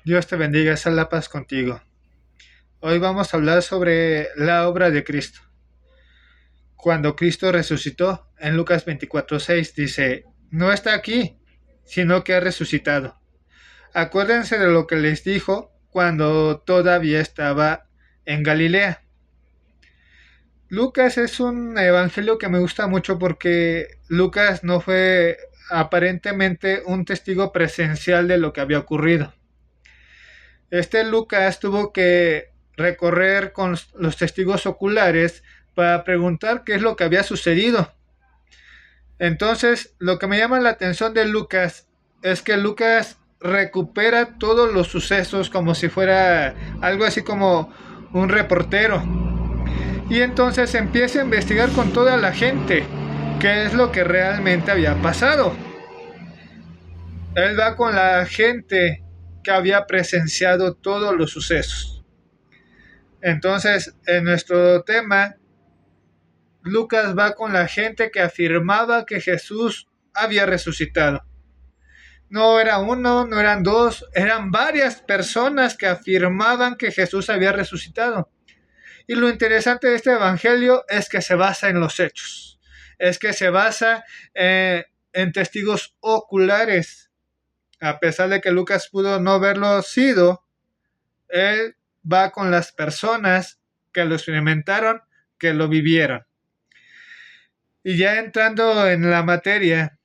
Dios te bendiga, sea la paz contigo. Hoy vamos a hablar sobre la obra de Cristo. Cuando Cristo resucitó, en Lucas 24:6 dice, no está aquí, sino que ha resucitado. Acuérdense de lo que les dijo cuando todavía estaba en Galilea. Lucas es un evangelio que me gusta mucho porque Lucas no fue aparentemente un testigo presencial de lo que había ocurrido. Lucas tuvo que recorrer con los testigos oculares para preguntar qué es lo que había sucedido. Entonces, lo que me llama la atención de Lucas es que Lucas recupera todos los sucesos como si fuera algo así como un reportero. Y entonces empieza a investigar con toda la gente qué es lo que realmente había pasado. Él va con la gente que había presenciado todos los sucesos. Entonces, en nuestro tema, Lucas va con la gente que afirmaba que Jesús había resucitado. No era uno, no eran dos, eran varias personas que afirmaban que Jesús había resucitado. Y lo interesante de este evangelio es que se basa en los hechos, es que se basa en testigos oculares. A pesar de que Lucas pudo no haberlo sido, él va con las personas que lo experimentaron, que lo vivieron. Y ya entrando en la materia,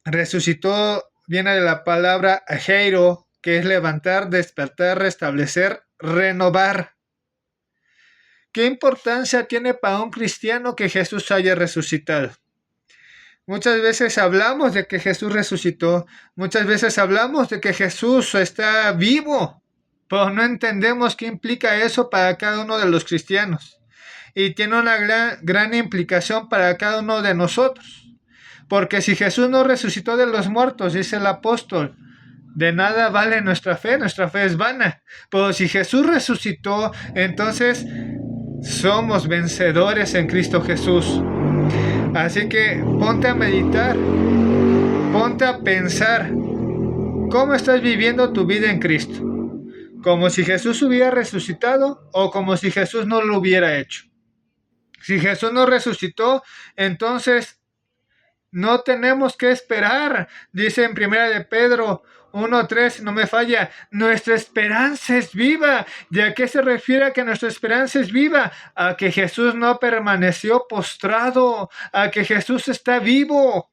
resucitó viene de la palabra ageiro, que es levantar, despertar, restablecer, renovar. ¿Qué importancia tiene para un cristiano que Jesús haya resucitado? Muchas veces hablamos de que Jesús resucitó, muchas veces hablamos de que Jesús está vivo, pero no entendemos qué implica eso para cada uno de los cristianos. Y tiene una gran implicación para cada uno de nosotros. Porque si Jesús no resucitó de los muertos, dice el apóstol, de nada vale nuestra fe es vana. Pero si Jesús resucitó, entonces somos vencedores en Cristo Jesús. Así que ponte a meditar, ponte a pensar cómo estás viviendo tu vida en Cristo. Como si Jesús hubiera resucitado o como si Jesús no lo hubiera hecho. Si Jesús no resucitó, entonces no tenemos que esperar. Dice en 1 de Pedro 1:3, no me falla, nuestra esperanza es viva. ¿De a qué se refiere a que nuestra esperanza es viva? A que Jesús no permaneció postrado, a que Jesús está vivo.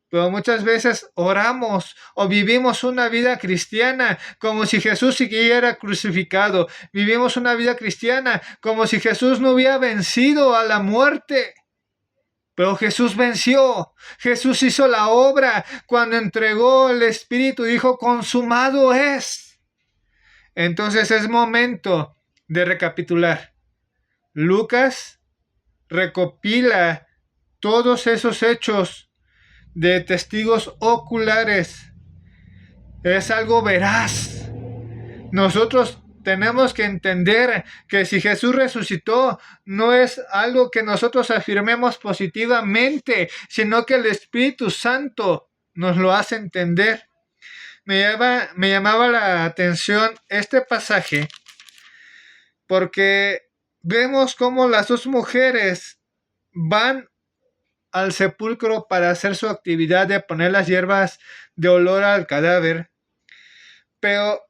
Pero muchas veces oramos o vivimos una vida cristiana como si Jesús siguiera crucificado. Vivimos una vida cristiana como si Jesús no hubiera vencido a la muerte. Pero Jesús venció, Jesús hizo la obra cuando entregó el Espíritu, dijo, consumado es. Entonces es momento de recapitular. Lucas recopila todos esos hechos de testigos oculares. Es algo veraz. Nosotros tenemos que entender que si Jesús resucitó, no es algo que nosotros afirmemos positivamente, sino que el Espíritu Santo nos lo hace entender. Me llamaba la atención este pasaje porque vemos cómo las dos mujeres van al sepulcro para hacer su actividad de poner las hierbas de olor al cadáver, pero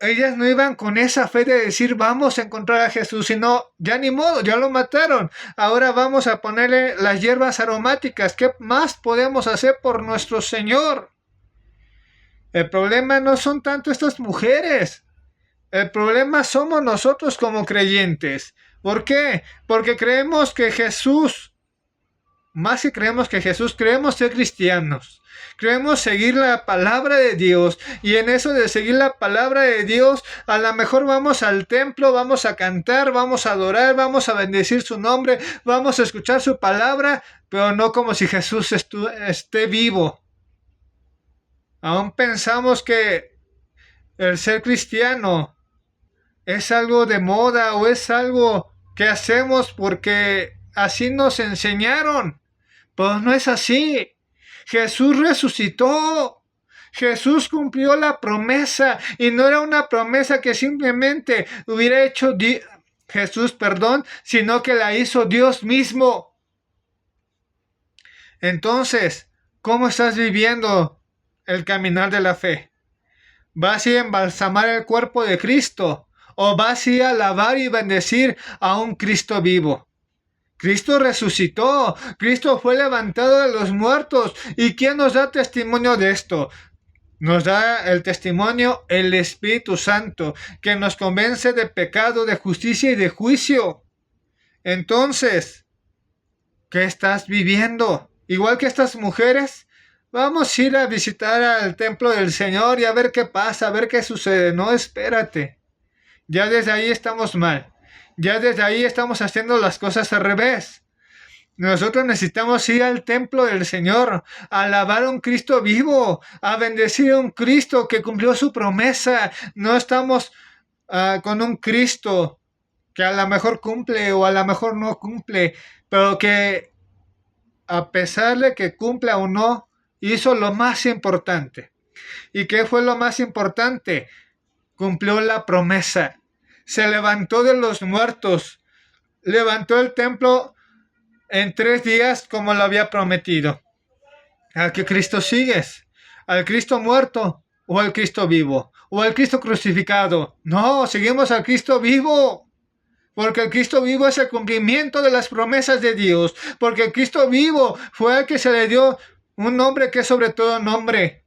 ellas no iban con esa fe de decir vamos a encontrar a Jesús, sino ya ni modo, ya lo mataron, ahora vamos a ponerle las hierbas aromáticas. ¿Qué más podemos hacer por nuestro Señor? El problema no son tanto estas mujeres, el problema somos nosotros como creyentes. ¿Por qué? Porque creemos que Jesús, más que creemos que Jesús, creemos ser cristianos. Creemos seguir la palabra de Dios, y en eso de seguir la palabra de Dios, a lo mejor vamos al templo, vamos a cantar, vamos a adorar, vamos a bendecir su nombre, vamos a escuchar su palabra, pero no como si Jesús esté vivo. Aún pensamos que el ser cristiano es algo de moda o es algo que hacemos porque así nos enseñaron. Pero no es así. Jesús resucitó. Jesús cumplió la promesa y no era una promesa que simplemente hubiera hecho Jesús, sino que la hizo Dios mismo. Entonces, ¿cómo estás viviendo el caminar de la fe? ¿Vas a ir a embalsamar el cuerpo de Cristo? ¿O vas a ir a alabar y bendecir a un Cristo vivo? Cristo resucitó, Cristo fue levantado de los muertos. ¿Y quién nos da testimonio de esto? Nos da el testimonio el Espíritu Santo, que nos convence de pecado, de justicia y de juicio. Entonces, ¿qué estás viviendo? Igual que estas mujeres, vamos a ir a visitar al templo del Señor y a ver qué pasa, a ver qué sucede. No, espérate. Ya desde ahí estamos mal. Ya desde ahí estamos haciendo las cosas al revés. Nosotros necesitamos ir al templo del Señor, a alabar a un Cristo vivo, a bendecir a un Cristo que cumplió su promesa. No estamos con un Cristo que a lo mejor cumple o a lo mejor no cumple, pero que a pesar de que cumpla o no, hizo lo más importante. ¿Y qué fue lo más importante? Cumplió la promesa. Se levantó de los muertos, levantó el templo en 3 días como lo había prometido. ¿A qué Cristo sigues? ¿Al Cristo muerto o al Cristo vivo? ¿O al Cristo crucificado? No, seguimos al Cristo vivo. Porque el Cristo vivo es el cumplimiento de las promesas de Dios. Porque el Cristo vivo fue al que se le dio un nombre que es sobre todo nombre.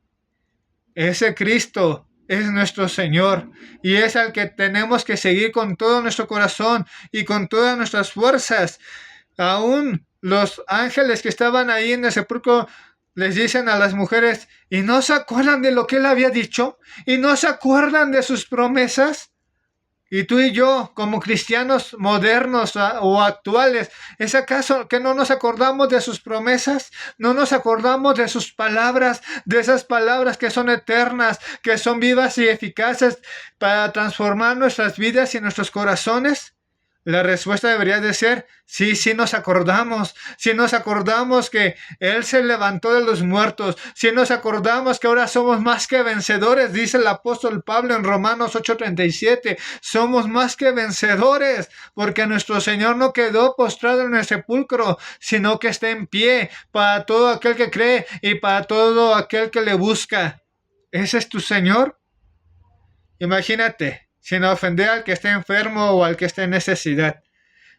Ese Cristo es nuestro Señor y es al que tenemos que seguir con todo nuestro corazón y con todas nuestras fuerzas. Aún los ángeles que estaban ahí en el sepulcro les dicen a las mujeres, ¿y no se acuerdan de lo que él había dicho? ¿Y no se acuerdan de sus promesas? Y tú y yo, como cristianos modernos o actuales, ¿es acaso que no nos acordamos de sus promesas? ¿No nos acordamos de sus palabras, de esas palabras que son eternas, que son vivas y eficaces para transformar nuestras vidas y nuestros corazones? La respuesta debería de ser, sí nos acordamos. Sí nos acordamos que Él se levantó de los muertos. Sí nos acordamos que ahora somos más que vencedores, dice el apóstol Pablo en Romanos 8:37. Somos más que vencedores, porque nuestro Señor no quedó postrado en el sepulcro, sino que está en pie para todo aquel que cree y para todo aquel que le busca. ¿Ese es tu Señor? Imagínate, sin ofender al que esté enfermo o al que esté en necesidad.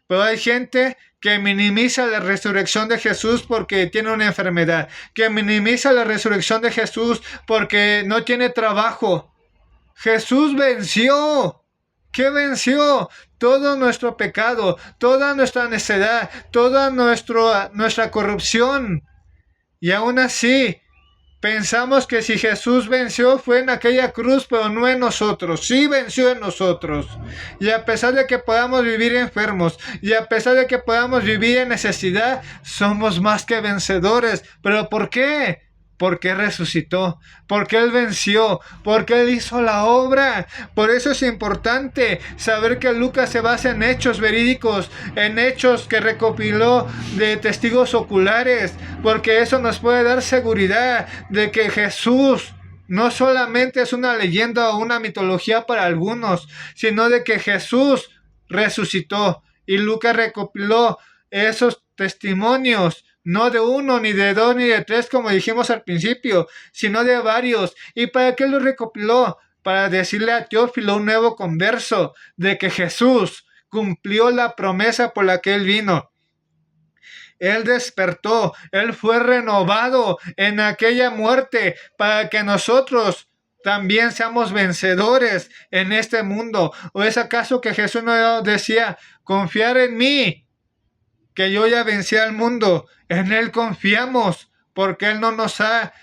Pero hay gente que minimiza la resurrección de Jesús porque tiene una enfermedad, que minimiza la resurrección de Jesús porque no tiene trabajo. Jesús venció. ¿Qué venció? Todo nuestro pecado, toda nuestra necedad, toda nuestra corrupción. Y aún así, pensamos que si Jesús venció fue en aquella cruz, pero no en nosotros. Sí venció en nosotros. Y a pesar de que podamos vivir enfermos, y a pesar de que podamos vivir en necesidad, somos más que vencedores. ¿Pero por qué? Porque resucitó, porque Él venció, porque Él hizo la obra. Por eso es importante saber que Lucas se basa en hechos verídicos, en hechos que recopiló de testigos oculares, porque eso nos puede dar seguridad de que Jesús no solamente es una leyenda o una mitología para algunos, sino de que Jesús resucitó. Y Lucas recopiló esos testimonios, no de 1, ni de 2, ni de 3, como dijimos al principio, sino de varios. ¿Y para qué lo recopiló? Para decirle a Teófilo, un nuevo converso, de que Jesús cumplió la promesa por la que Él vino. Él despertó, Él fue renovado en aquella muerte para que nosotros también seamos vencedores en este mundo. ¿O es acaso que Jesús no decía, confiar en mí, que yo ya vencí al mundo? En Él confiamos, porque Él no nos ha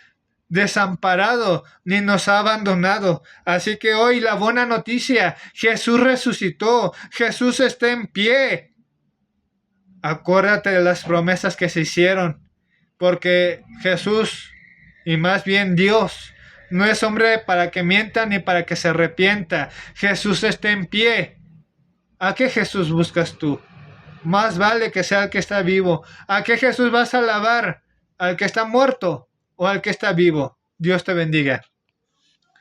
desamparado ni nos ha abandonado. Así que hoy la buena noticia, Jesús resucitó, Jesús está en pie. Acuérdate de las promesas que se hicieron, porque Jesús, y más bien Dios, no es hombre para que mienta ni para que se arrepienta. Jesús está en pie. ¿A qué Jesús buscas tú? Más vale que sea el que está vivo. ¿A qué Jesús vas a alabar? ¿Al que está muerto o al que está vivo? Dios te bendiga.